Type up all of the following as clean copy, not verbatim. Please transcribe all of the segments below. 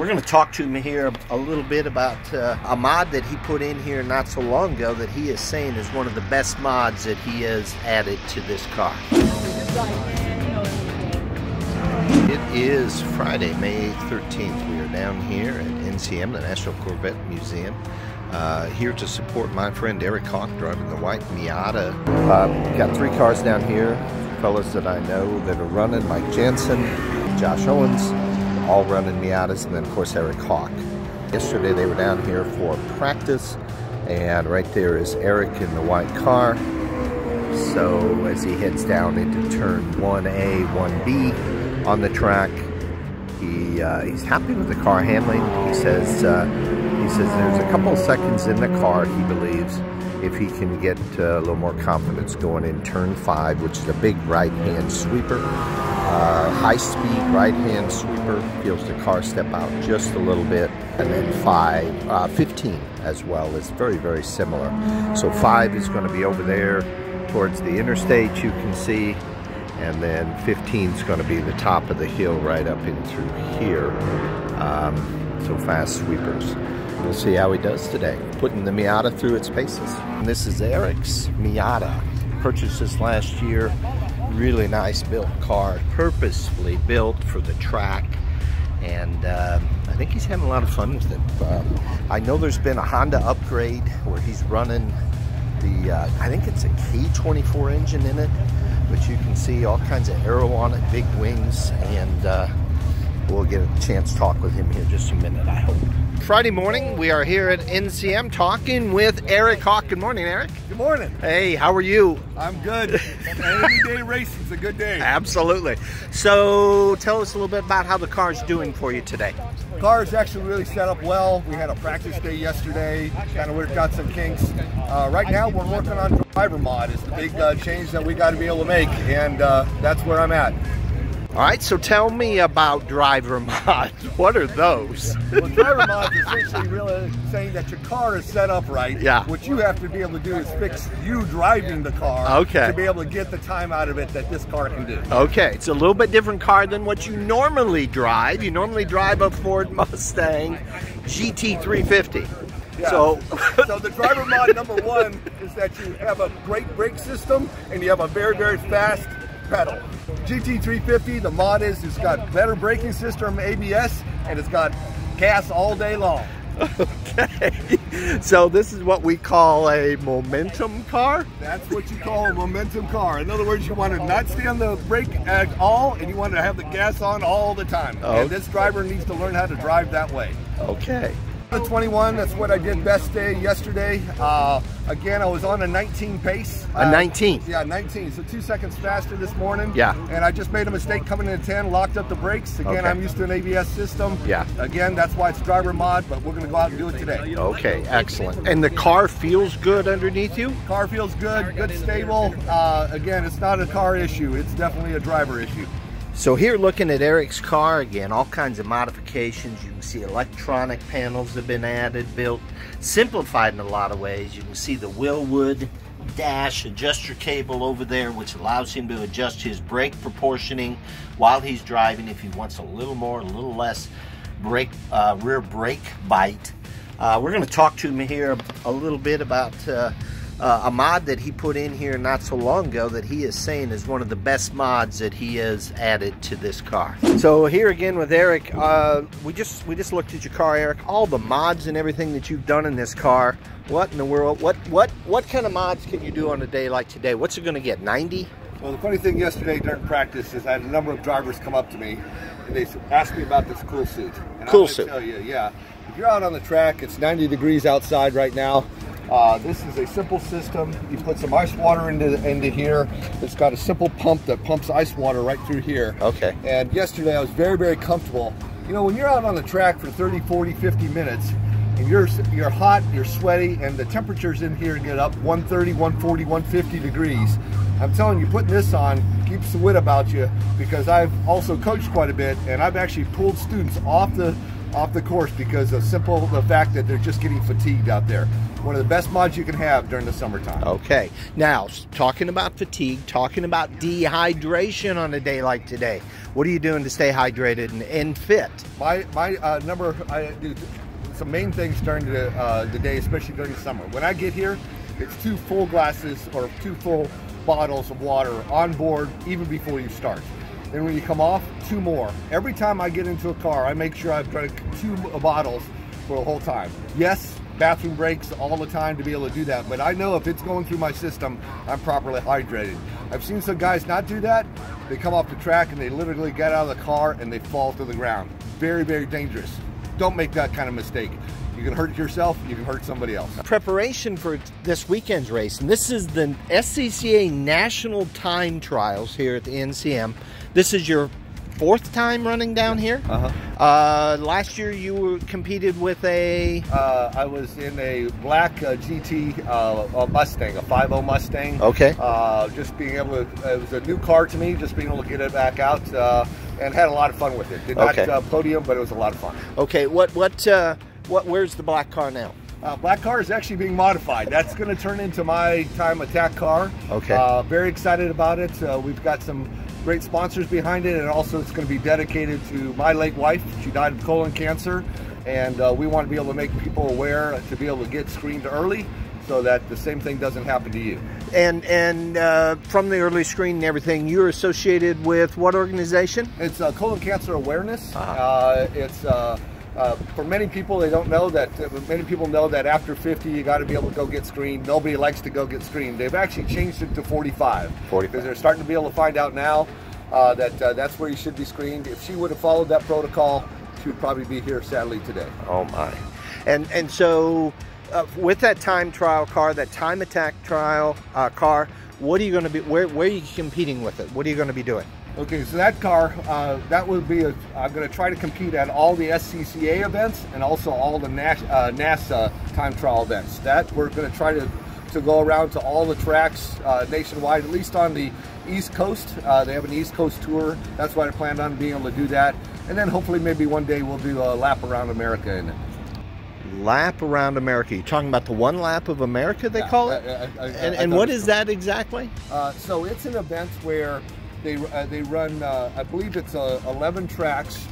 We're going to talk to him here a little bit about a mod that he put in here not so long ago that he is saying is one of the best mods that he has added to this car. It is Friday, May 13th. We are down here at NCM, the National Corvette Museum, here to support my friend Eric Hauck driving the white Miata. Got three cars down here, fellas that I know that are running: Mike Jensen, Josh Owens, all running Miatas, and then of course Eric Hauck. Yesterday they were down here for practice, and right there is Eric in the white car. So as he heads down into turn 1A, 1B on the track, he's happy with the car handling. He says there's a couple of seconds in the car, he believes, if he can get a little more confidence going in turn 5, which is a big right-hand sweeper. High-speed right-hand sweeper, feels the car step out just a little bit, and then 15 as well is very, very similar. So 5 is going to be over there towards the interstate, you can see, and then 15 is going to be the top of the hill right up in through here. So fast sweepers. We'll see how he does today, putting the Miata through its paces. And this is Eric's Miata. Purchased this last year. Really nice built car, purposefully built for the track, and I think he's having a lot of fun with it. I know there's been a Honda upgrade where he's running the, I think it's a K24 engine in it, but you can see all kinds of aero on it, big wings, and we'll get a chance to talk with him here in just a minute, I hope. Friday morning, we are here at NCM talking with Eric Hauck. Good morning, Eric. Good morning. Hey, how are you? I'm good. Any day racing's a good day. Absolutely. So tell us a little bit about how the car's doing for you today. The car is actually really set up well. We had a practice day yesterday, kind of worked out some kinks. Right now, we're working on driver mod. It's the big change that we got to be able to make, and that's where I'm at. All right, so tell me about driver mods. What are those? Well, driver mods is essentially really saying that your car is set up right. Yeah. What you have to be able to do is fix you driving the car, okay, to be able to get the time out of it that this car can do. Okay, it's a little bit different car than what you normally drive. You normally drive a Ford Mustang GT350. Yeah. So the driver mod number 1 is that you have a great brake system and you have a very, very fast pedal. GT350, the mod is it's got better braking system, ABS, and it's got gas all day long. Okay, so this is what we call a momentum car? That's what you call a momentum car. In other words, you want to not stay on the brake at all, and you want to have the gas on all the time. Oh. And this driver needs to learn how to drive that way. Okay. The 21, that's what I did best day yesterday. Again, I was on a 19 pace. A 19? Yeah, 19, so 2 seconds faster this morning. Yeah. And I just made a mistake coming in at 10, locked up the brakes. Again, okay. I'm used to an ABS system. Yeah. Again, that's why it's driver mod, but we're gonna go out and do it today. Okay, excellent. And the car feels good underneath you? Car feels good, good stable. Again, it's not a car issue, it's definitely a driver issue. So here looking at Eric's car, again, all kinds of modifications. You can see electronic panels have been added, built, simplified in a lot of ways. You can see the Willwood dash adjuster cable over there, which allows him to adjust his brake proportioning while he's driving if he wants a little more, a little less brake, rear brake bite. We're going to talk to him here a little bit about a mod that he put in here not so long ago that he is saying is one of the best mods that he has added to this car. So here again with Eric, we just looked at your car, Eric. All the mods and everything that you've done in this car. What in the world? What kind of mods can you do on a day like today? What's it going to get? 90? Well, the funny thing yesterday during practice is I had a number of drivers come up to me and they asked me about this cool suit. And cool I'm suit. Tell you, yeah. If you're out on the track, it's 90 degrees outside right now. This is a simple system. You put some ice water into here. It's got a simple pump that pumps ice water right through here. Okay. And yesterday I was very, very comfortable. You know, when you're out on the track for 30, 40, 50 minutes, and you're hot, you're sweaty, and the temperatures in here get up 130, 140, 150 degrees. I'm telling you, putting this on keeps the wit about you, because I've also coached quite a bit, and I've actually pulled students off the course because of the fact that they're just getting fatigued out there. One of the best mods you can have during the summertime. Okay. Now, talking about fatigue, talking about dehydration on a day like today, what are you doing to stay hydrated and fit? I do some main things during the day, especially during the summer. When I get here, it's 2 full glasses or 2 full bottles of water on board even before you start. Then when you come off, 2 more. Every time I get into a car, I make sure I've drank 2 bottles for the whole time. Yes, bathroom breaks all the time to be able to do that, but I know if it's going through my system, I'm properly hydrated. I've seen some guys not do that. They come off the track and they literally get out of the car and they fall to the ground. Very, very dangerous. Don't make that kind of mistake. You can hurt yourself, you can hurt somebody else. Preparation for this weekend's race, and this is the SCCA National Time Trials here at the NCM. This is your 4th time running down here? Last year you competed with a... I was in a black GT Mustang, a 5.0 Mustang. Okay. Just being able to, it was a new car to me, just being able to get it back out and had a lot of fun with it. Did not podium, but it was a lot of fun. Okay, where's the black car now? Black car is actually being modified. That's going to turn into my time attack car. Okay. Very excited about it. We've got some great sponsors behind it, and also it's going to be dedicated to my late wife. She died of colon cancer, and we want to be able to make people aware to be able to get screened early so that the same thing doesn't happen to you. And from the early screen and everything, you're associated with what organization? It's Colon Cancer Awareness. For many people, they don't know that. Many people know that after 50, you got to be able to go get screened. Nobody likes to go get screened. They've actually changed it to 45. Because they're starting to be able to find out now that that's where you should be screened. If she would have followed that protocol, she would probably be here sadly today. Oh my! And so with that time trial car, that time attack trial car, what are you going to be? Where are you competing with it? What are you going to be doing? Okay, so that car, that would be I'm going to try to compete at all the SCCA events and also all the NASA time trial events. That we're going to try to go around to all the tracks nationwide, at least on the East Coast. They have an East Coast tour. That's why I planned on being able to do that. And then hopefully maybe one day we'll do a lap around America in it. Lap around America. You're talking about the one lap of America, they call it? And what is that exactly? So it's an event where they run, I believe it's 11 tracks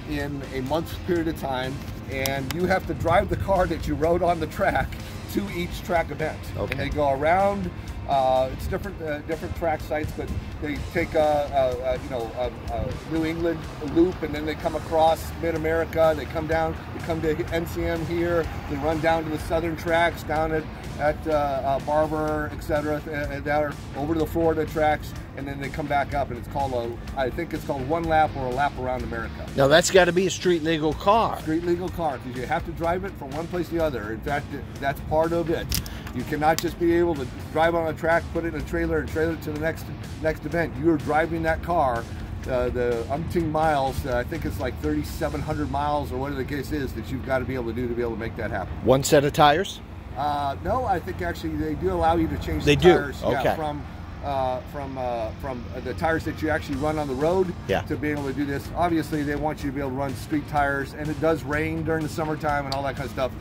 in a month's period of time, and you have to drive the car that you rode on the track to each track event. Okay. And they go around. It's different track sites, but they take New England loop, and then they come across Mid-America. They come down. They come to NCM here. They run down to the southern tracks down at Barber, etc., and down over to the Florida tracks, and then they come back up, and it's called I think it's called one lap or a lap around America. Now that's got to be a street legal car. Street legal car, because you have to drive it from one place to the other. In fact, that's part of it. You cannot just be able to drive on a track, put it in a trailer, and trailer it to the next event. You're driving that car the umpteen miles. I think it's like 3,700 miles or whatever the case is that you've got to be able to do to be able to make that happen. One set of tires? No, I think actually they do allow you to change the tires. Okay. Yeah, from the tires that you actually run on the road to be able to do this. Obviously, they want you to be able to run street tires, and it does rain during the summertime and all that kind of stuff.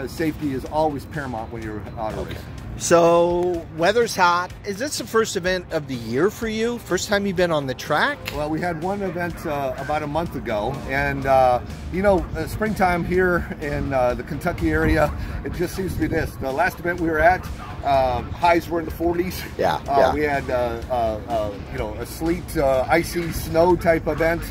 Safety is always paramount when you're auto racing. So, weather's hot. Is this the first event of the year for you? First time you've been on the track? Well, we had one event about a month ago, and springtime here in the Kentucky area, it just seems to be this. The last event we were at, highs were in the 40s. Yeah. We had a sleet, icy snow type event.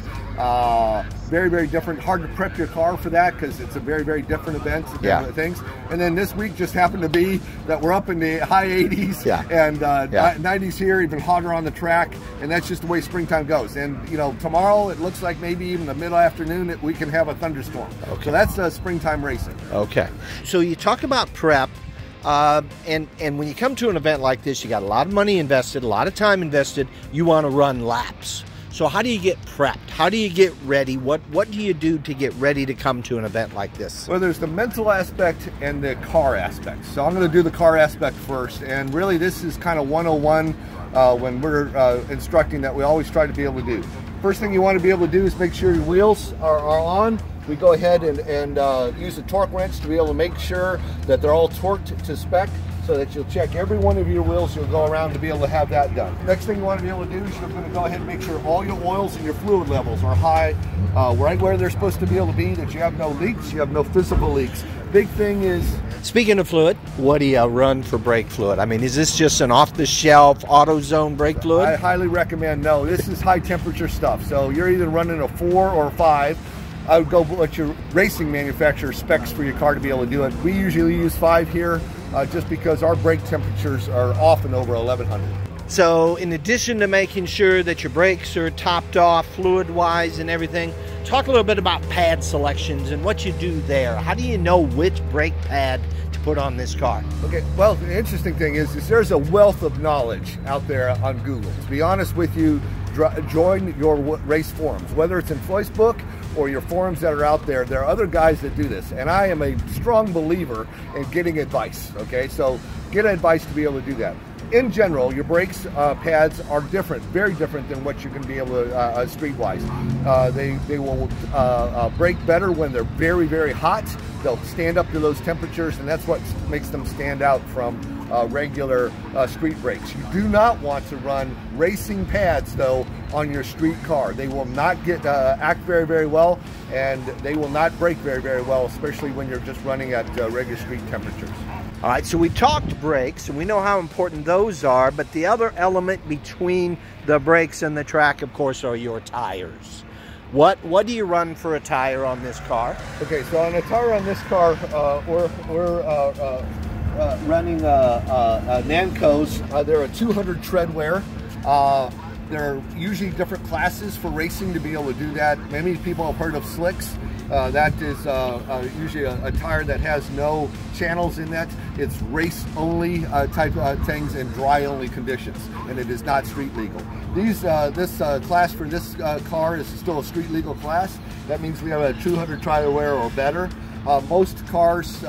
Very, very different. Hard to prep your car for that because it's a very, very different event. Things. And then this week just happened to be that we're up in the high 80s and 90s here, even hotter on the track. And that's just the way springtime goes. And tomorrow it looks like maybe even the middle afternoon that we can have a thunderstorm. Okay. So that's springtime racing. Okay. So you talk about prep. And when you come to an event like this, you got a lot of money invested, a lot of time invested. You want to run laps. So how do you get prepped? How do you get ready? What do you do to get ready to come to an event like this? Well, there's the mental aspect and the car aspect. So I'm going to do the car aspect first. And really this is kind of 101 when we're instructing that we always try to be able to do. First thing you want to be able to do is make sure your wheels are on we go ahead and use a torque wrench to be able to make sure that they're all torqued to spec, so that you'll check every one of your wheels. You'll go around to be able to have that done. Next thing you want to be able to do is you're going to go ahead and make sure all your oils and your fluid levels are high, right where they're supposed to be able to be, that you have no leaks, you have no physical leaks. Big thing is... Speaking of fluid, what do you run for brake fluid? I mean, is this just an off-the-shelf AutoZone brake fluid? I highly recommend, no, this is high temperature stuff. So you're either running a 4 or a 5. I would go what your racing manufacturer specs for your car to be able to do it. We usually use 5 here, just because our brake temperatures are often over 1100. So in addition to making sure that your brakes are topped off fluid-wise and everything, talk a little bit about pad selections and what you do there. How do you know which brake pad to put on this car? Okay, well, the interesting thing is there's a wealth of knowledge out there on Google. To be honest with you, join your race forums, whether it's in Facebook or your forums that are out there. There are other guys that do this, and I am a strong believer in getting advice. Okay, so get advice to be able to do that. In general, your brakes pads are different, very different than what you're going to be able to street-wise. They will brake better when they're very, very hot. They'll stand up to those temperatures, and that's what makes them stand out from regular street brakes. You do not want to run racing pads, though, on your street car. They will not act very, very well, and they will not brake very, very well, especially when you're just running at regular street temperatures. All right, so we talked brakes, and we know how important those are, but the other element between the brakes and the track, of course, are your tires. What do you run for a tire on this car? Okay, so on a tire on this car, we're running Nancos. They're a 200 tread wear. There are usually different classes for racing to be able to do that. Many people have heard of slicks. That is usually a tire that has no channels in that. It's race only type things and dry only conditions, and it is not street legal. This class for this car is still a street legal class. That means we have a 200 tire wear or better. Most cars,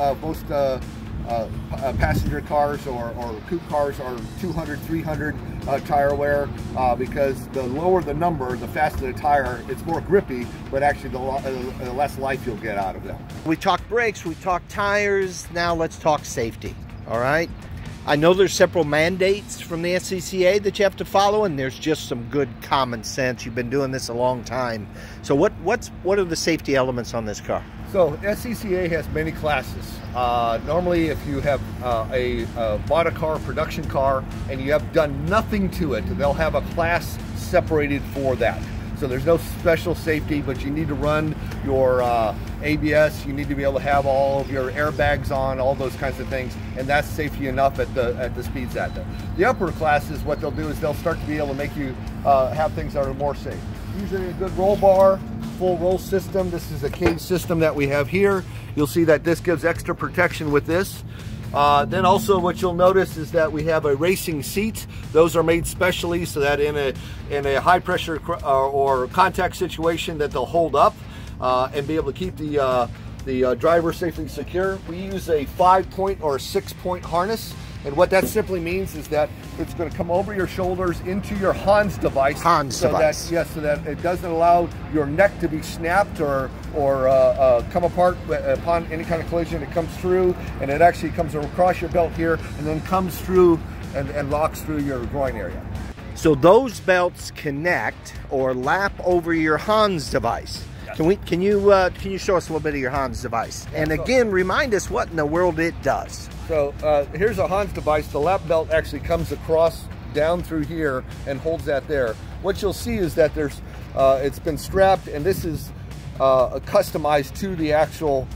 passenger cars or coupe cars are 200, 300 tire wear, because the lower the number, the faster the tire. It's more grippy, but actually the less life you'll get out of them. We talked brakes, we talked tires, now let's talk safety, all right? I know there's several mandates from the SCCA that you have to follow, and there's just some good common sense. You've been doing this a long time. So what are the safety elements on this car? So SCCA has many classes. Normally, if you have bought a car, production car, and you have done nothing to it, they'll have a class separated for that. So there's no special safety, but you need to run your ABS. You need to be able to have all of your airbags on, all those kinds of things, and that's safety enough at the speeds at them. The upper classes, what they'll do is they'll start to be able to make you have things that are more safe. Usually a good roll bar, full roll system. This is a cage system that we have here. You'll see that this gives extra protection with this. Then also what you'll notice is that we have a racing seat. Those are made specially so that in a high pressure or contact situation that they'll hold up and be able to keep the driver safely secure. We use a 5-point or a 6-point harness. And what that simply means is that it's going to come over your shoulders into your Hans device. So that it doesn't allow your neck to be snapped or come apart upon any kind of collision. It comes through, and it actually comes across your belt here, and then comes through and locks through your groin area. So those belts connect or lap over your Hans device. Can you show us a little bit of your Hans device? And again, remind us what in the world it does. So here's a Hans device. The lap belt actually comes across down through here and holds that there. What you'll see is that there's it's been strapped, and this is customized to the actual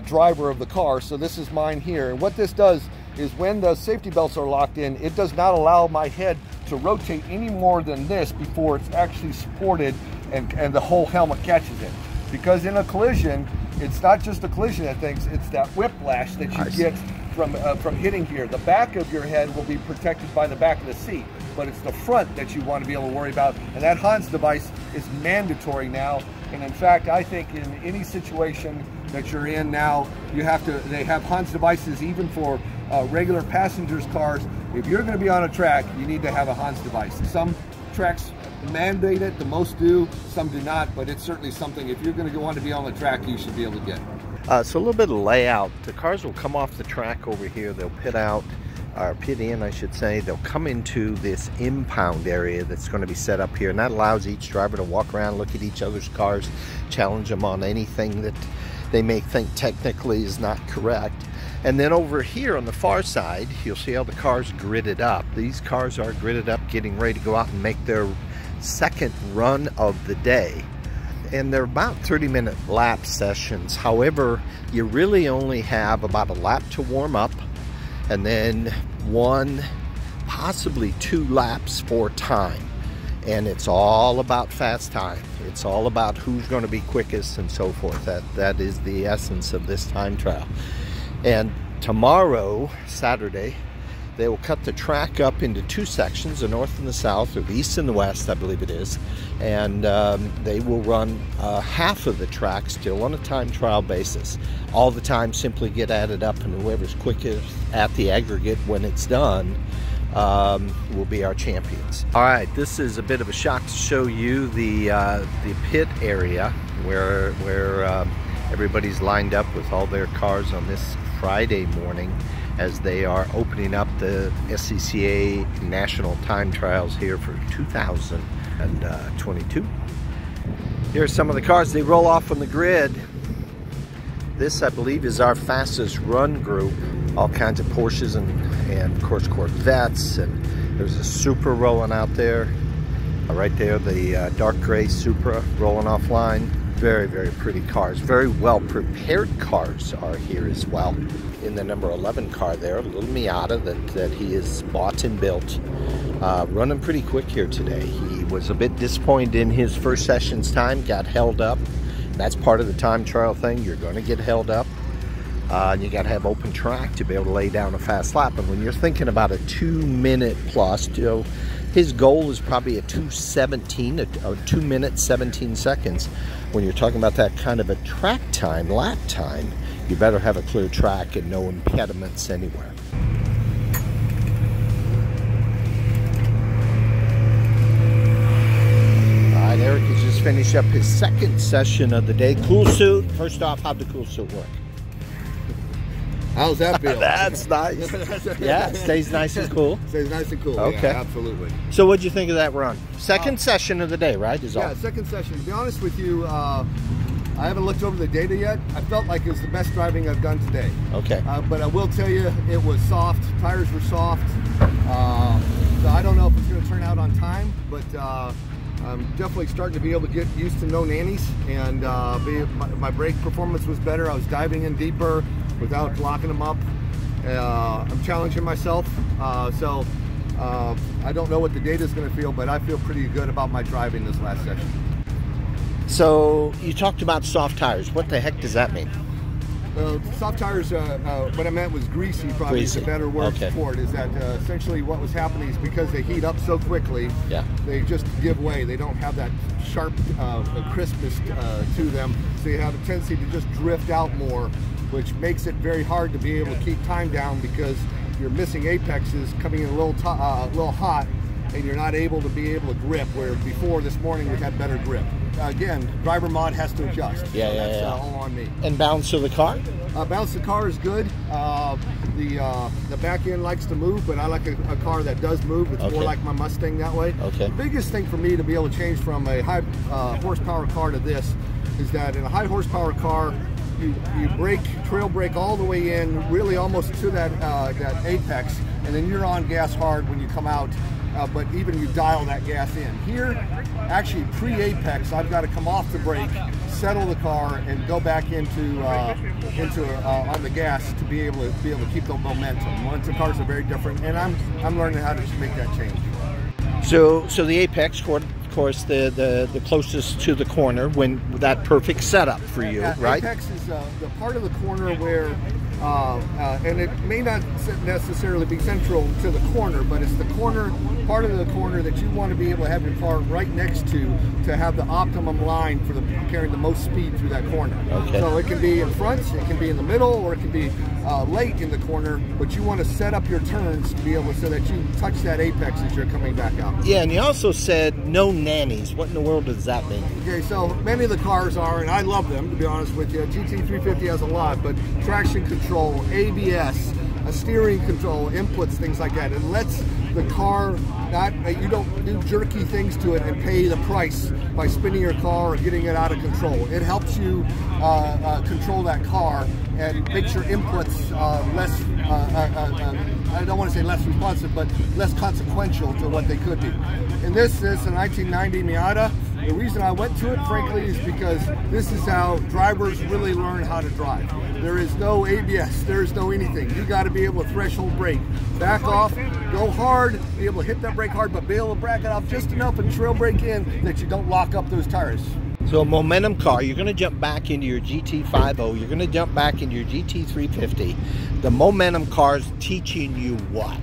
driver of the car. So this is mine here, and what this does is when the safety belts are locked in, it does not allow my head to rotate any more than this before it's actually supported and the whole helmet catches it. Because in a collision, it's not just a collision that things, it's that whiplash that you get from hitting here. The back of your head will be protected by the back of the seat, but it's the front that you want to be able to worry about. And that Hans device is mandatory now. And in fact, I think in any situation that you're in now, they have Hans devices even for regular passengers cars. If you're going to be on a track, you need to have a Hans device. Some tracks mandate it. The most do, some do not, but it's certainly something, if you're going to want to be on the track, you should be able to get. So a little bit of layout. The cars will come off the track over here. They'll pit out, or pit in, I should say. They'll come into this impound area that's going to be set up here, and that allows each driver to walk around, look at each other's cars, challenge them on anything that they may think technically is not correct. And then over here on the far side, you'll see how the cars gridded up. These cars are gridded up, getting ready to go out and make their second run of the day. And they're about 30-minute lap sessions. However, you really only have about a lap to warm up, and then 1, possibly 2 laps for time. And it's all about fast time. It's all about who's going to be quickest and so forth. That is the essence of this time trial. And tomorrow, Saturday, they will cut the track up into 2 sections, the north and the south, or the east and the west, I believe it is. And they will run half of the track still on a time trial basis. All the times simply get added up, and whoever's quickest at the aggregate when it's done will be our champions. All right, this is a bit of a shot to show you the pit area where everybody's lined up with all their cars on this Friday morning as they are opening up the SCCA National Time Trials here for 2022. Here's some of the cars. They roll off on the grid. This, I believe, is our fastest run group. All kinds of Porsches and of course Corvettes, and there's a Supra rolling out there. Right there, the dark gray Supra rolling offline. Very, very pretty cars. Very well prepared cars are here as well. In the number 11 car there, a little Miata that he has bought and built. Running pretty quick here today. He was a bit disappointed in his first session's time, got held up. That's part of the time trial thing. You're going to get held up. And you got to have open track to be able to lay down a fast lap. And when you're thinking about a 2-minute plus, you know, his goal is probably a 2:17, a 2 minutes 17 seconds. When you're talking about that kind of a track time, lap time, you better have a clear track and no impediments anywhere. All right, Eric has just finished up his second session of the day. Cool suit. First off, how'd the cool suit work? How's that feel? That's nice. Yeah, it stays nice and cool. Stays nice and cool. Okay. Yeah, absolutely. So what'd you think of that run? Second session of the day, right? Second session. To be honest with you, I haven't looked over the data yet. I felt like it was the best driving I've done today. Okay. But I will tell you, it was soft. Tires were soft. So I don't know if it's going to turn out on time, but I'm definitely starting to be able to get used to no nannies, and my brake performance was better. I was diving in deeper without locking them up. I'm challenging myself, so I don't know what the data is going to feel, but I feel pretty good about my driving this last session. So you talked about soft tires. What the heck does that mean? Soft tires, what I meant was greasy, probably is a better word for it, is that essentially what was happening is because they heat up so quickly, they just give way. They don't have that sharp crispness to them, so you have a tendency to just drift out more, which makes it very hard to be able to keep time down because you're missing apexes coming in a little hot, and you're not able to to grip, where before this morning we had better grip. Again, driver mod has to adjust. That's all on me. And balance of the car? Balance of the car is good. The back end likes to move, but I like a car that does move. It's more like my Mustang that way. The biggest thing for me to be able to change from a high horsepower car to this is that in a high horsepower car, you trail brake all the way in, really almost to that apex, and then you're on gas hard when you come out. But even you dial that gas in. Here, actually pre-apex, I've got to come off the brake, settle the car, and go back into on the gas to be able to keep the momentum. Momentum cars are very different, and I'm learning how to make that change. So the apex, of course, the closest to the corner, when that perfect setup for you, right? Apex is the part of the corner where and it may not necessarily be central to the corner, but it's the corner, part of the corner that you want to be able to have your car right next to have the optimum line for carrying the most speed through that corner. Okay. So it can be in front, it can be in the middle, or it can be late in the corner, but you want to set up your turns to be able so that you touch that apex as you're coming back out. Yeah, and you also said no nannies. What in the world does that mean? Okay, so many of the cars are, and I love them, to be honest with you. GT350 has a lot, but traction control, ABS, a steering control, inputs, things like that. It lets the car not, you don't do jerky things to it and pay the price by spinning your car or getting it out of control. It helps you control that car and makes your inputs less, I don't want to say less responsive, but less consequential to what they could be. And this is a 1990 Miata. The reason I went to it, frankly, is because this is how drivers really learn how to drive. There is no ABS, there is no anything. You got to be able to threshold brake, back off, go hard, be able to hit that brake hard, but be able to back it off just enough and trail brake in that you don't lock up those tires. So a momentum car, you're going to jump back into your GT50, you're going to jump back into your GT350. The momentum car's teaching you what?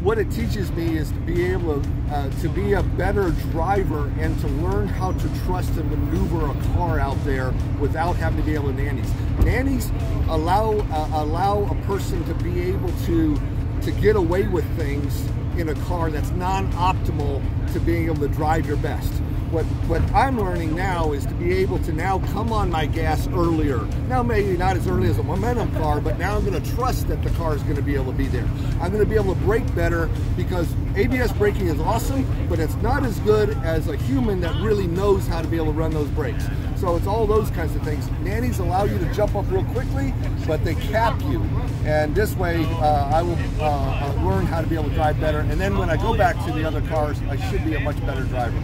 What it teaches me is to be able to be a better driver and to learn how to trust and maneuver a car out there without having to be able to nannies. Nannies allow a person to be able to get away with things in a car that's non-optimal to being able to drive your best. What I'm learning now is to be able to now come on my gas earlier. Now maybe not as early as a momentum car, but now I'm going to trust that the car is going to be able to be there. I'm going to be able to brake better because ABS braking is awesome, but it's not as good as a human that really knows how to be able to run those brakes. So it's all those kinds of things. Nannies allow you to jump up real quickly, but they cap you. And this way, I will learn how to be able to drive better. And then when I go back to the other cars, I should be a much better driver.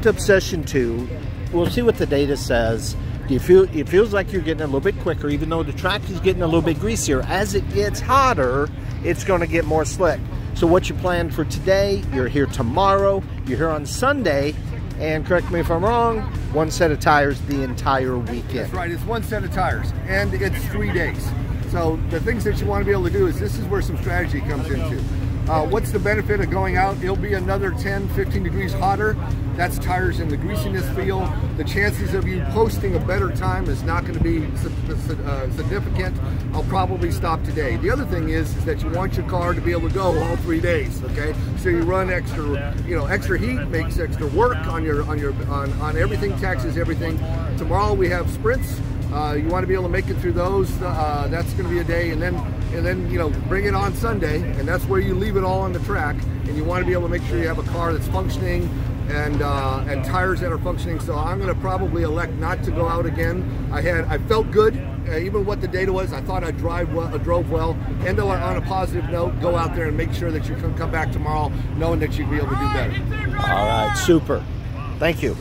Obsession 2, we'll see what the data says. It feels like you're getting a little bit quicker, even though the track is getting a little bit greasier. As it gets hotter, it's going to get more slick. So what you plan for today, you're here tomorrow, you're here on Sunday, and correct me if I'm wrong, one set of tires the entire weekend. That's right, it's one set of tires, and it's 3 days. So the things that you want to be able to do is this is where some strategy comes into. What's the benefit of going out? It'll be another 10, 15 degrees hotter. That's tires in the greasiness feel. The chances of you posting a better time is not going to be significant. I'll probably stop today. The other thing is that you want your car to be able to go all 3 days. Okay, so you run extra, extra heat makes extra work on everything, taxes everything. Tomorrow we have sprints. You want to be able to make it through those. That's going to be a day, and then bring it on Sunday, and that's where you leave it all on the track. And you want to be able to make sure you have a car that's functioning and tires that are functioning. So I'm going to probably elect not to go out again. I felt good, even what the data was. I thought I drove well. And on a positive note, go out there and make sure that you can come back tomorrow knowing that you'd be able to do better. All right, super. Thank you.